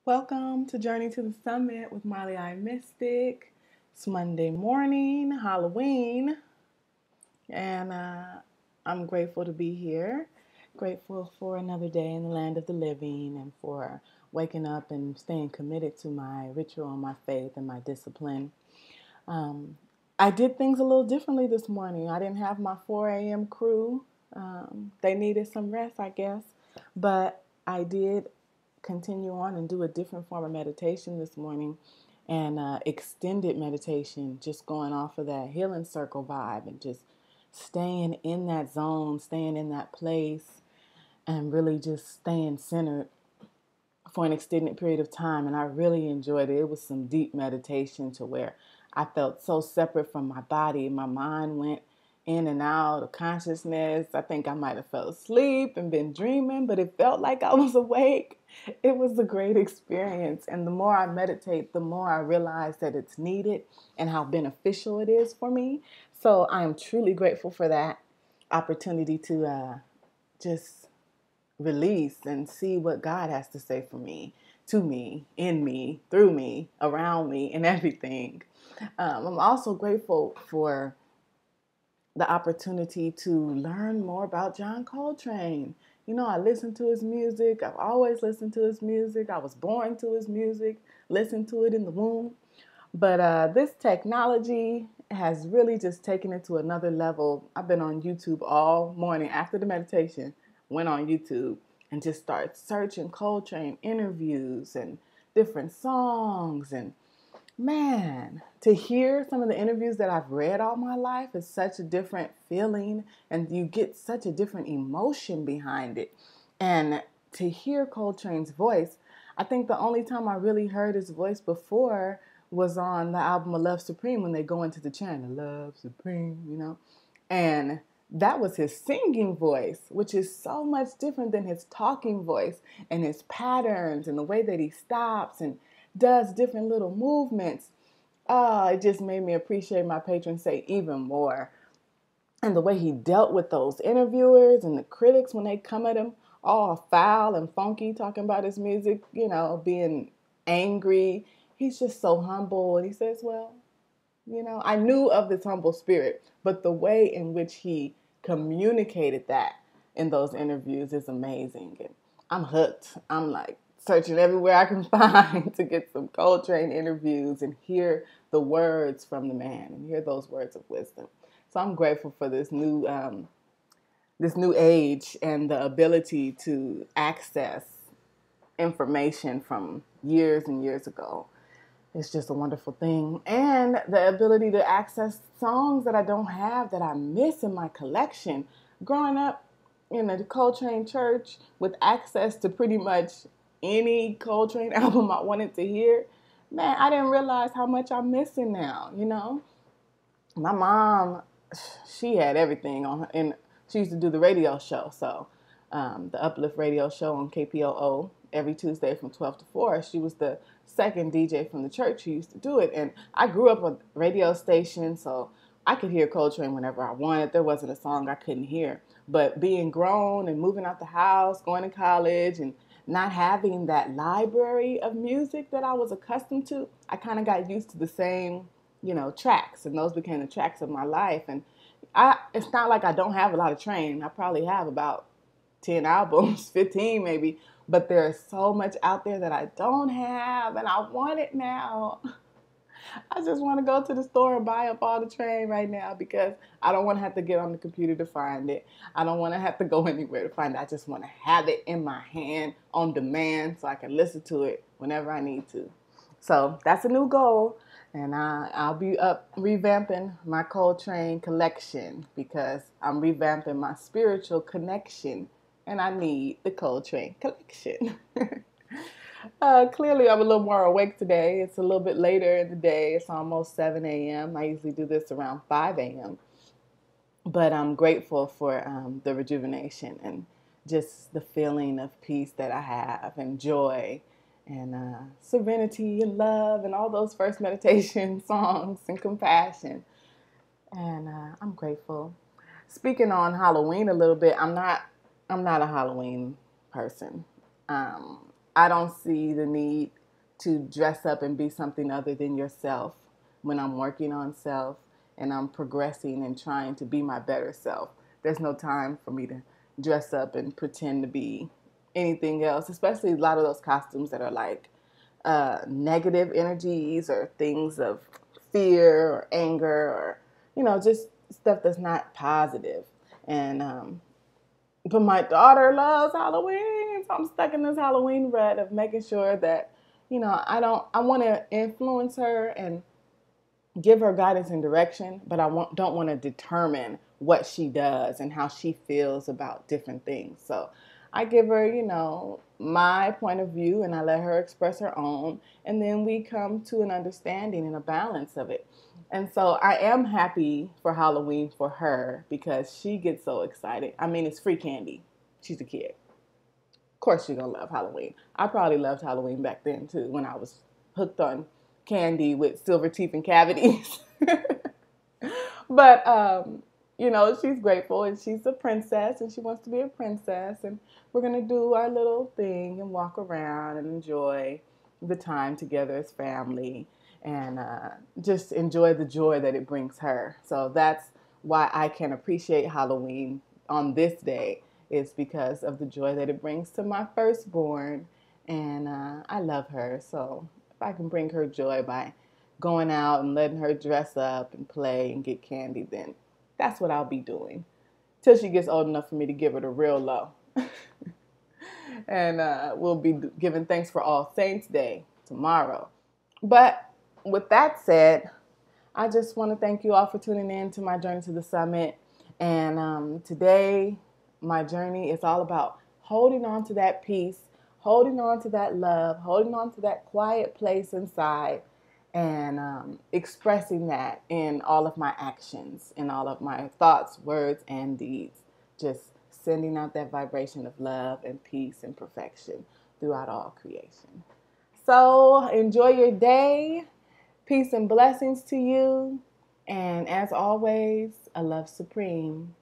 Welcome to Journey to the Summit with Marlee-I Mystic. It's Monday morning, Halloween, and I'm grateful to be here. Grateful for another day in the land of the living and for waking up and staying committed to my ritual and my faith and my discipline. Um, I did things a little differently this morning. I didn't have my 4 a.m. crew. They needed some rest, I guess, but I did continue on and do a different form of meditation this morning and extended meditation, just going off of that healing circle vibe and just staying in that zone, staying in that place, and really just staying centered for an extended period of time. And I really enjoyed it. It was some deep meditation to where I felt so separate from my body. My mind went in and out of consciousness. I think I might have fell asleep and been dreaming, but it felt like I was awake. It was a great experience. And the more I meditate, the more I realize that it's needed and how beneficial it is for me. So I am truly grateful for that opportunity to just release and see what God has to say for me, to me, in me, through me, around me, and everything. I'm also grateful for the opportunity to learn more about John Coltrane. You know, I listen to his music. I've always listened to his music. I was born to his music, listened to it in the womb. But this technology has really just taken it to another level. I've been on YouTube all morning after the meditation, went on YouTube and just started searching Coltrane interviews and different songs. And man, to hear some of the interviews that I've read all my life is such a different feeling, and you get such a different emotion behind it. And to hear Coltrane's voice, I think the only time I really heard his voice before was on the album Love Supreme when they go into the chant, Love Supreme, you know. And that was his singing voice, which is so much different than his talking voice and his patterns and the way that he stops and does different little movements. Oh, it just made me appreciate my patron saint even more. And the way he dealt with those interviewers and the critics when they come at him all foul and funky, talking about his music, you know, being angry. He's just so humble. And he says, well, you know, I knew of his humble spirit, but the way in which he communicated that in those interviews is amazing. And I'm hooked. I'm like searching everywhere I can find to get some Coltrane interviews and hear the words from the man and hear those words of wisdom. So I'm grateful for this new age and the ability to access information from years and years ago. It's just a wonderful thing. And the ability to access songs that I don't have, that I miss in my collection. Growing up in a Coltrane church with access to pretty much any Coltrane album I wanted to hear, man, I didn't realize how much I'm missing now, you know? My mom, she had everything on her, and she used to do the radio show. So the Uplift radio show on KPOO every Tuesday from 12 to 4. She was the second DJ from the church who used to do it. And I grew up on radio station, so I could hear Coltrane whenever I wanted. There wasn't a song I couldn't hear. But being grown and moving out the house, going to college, and not having that library of music that I was accustomed to, I kind of got used to the same, you know, tracks, and those became the tracks of my life. And it's not like I don't have a lot of Train. I probably have about 10 albums, 15 maybe, but there's so much out there that I don't have, and I want it now. I just want to go to the store and buy up all the Train right now because I don't want to have to get on the computer to find it. I don't want to have to go anywhere to find it. I just want to have it in my hand on demand so I can listen to it whenever I need to. So that's a new goal, and I'll be up revamping my Coltrane collection because I'm revamping my spiritual connection, and I need the Coltrane collection. Clearly, I'm a little more awake today. It's a little bit later in the day. It's almost 7 a.m. I usually do this around 5 a.m. But I'm grateful for the rejuvenation and just the feeling of peace that I have and joy and serenity and love and all those first meditation songs and compassion. And I'm grateful. Speaking on Halloween a little bit, I'm not a Halloween person. I don't see the need to dress up and be something other than yourself when I'm working on self and I'm progressing and trying to be my better self. There's no time for me to dress up and pretend to be anything else, especially a lot of those costumes that are like negative energies or things of fear or anger or, just stuff that's not positive. And but my daughter loves Halloween, so I'm stuck in this Halloween rut of making sure that, I want to influence her and give her guidance and direction, but don't want to determine what she does and how she feels about different things. So I give her, my point of view, and I let her express her own, and then we come to an understanding and a balance of it. And so I am happy for Halloween for her because she gets so excited. I mean, it's free candy. She's a kid. Of course she's going to love Halloween. I probably loved Halloween back then, too, when I was hooked on candy with silver teeth and cavities. But, she's grateful and she's a princess and she wants to be a princess. And we're going to do our little thing and walk around and enjoy the time together as family and just enjoy the joy that it brings her. So that's why I can appreciate Halloween on this day, is because of the joy that it brings to my firstborn. And I love her. So if I can bring her joy by going out and letting her dress up and play and get candy, then that's what I'll be doing till she gets old enough for me to give her the real low. And we'll be giving thanks for All Saints Day tomorrow. But with that said, I just want to thank you all for tuning in to my journey to the summit. And today, my journey is all about holding on to that peace, holding on to that love, holding on to that quiet place inside, and expressing that in all of my actions, in all of my thoughts, words, and deeds. Just sending out that vibration of love and peace and perfection throughout all creation. So enjoy your day. Peace and blessings to you. And as always, a love supreme.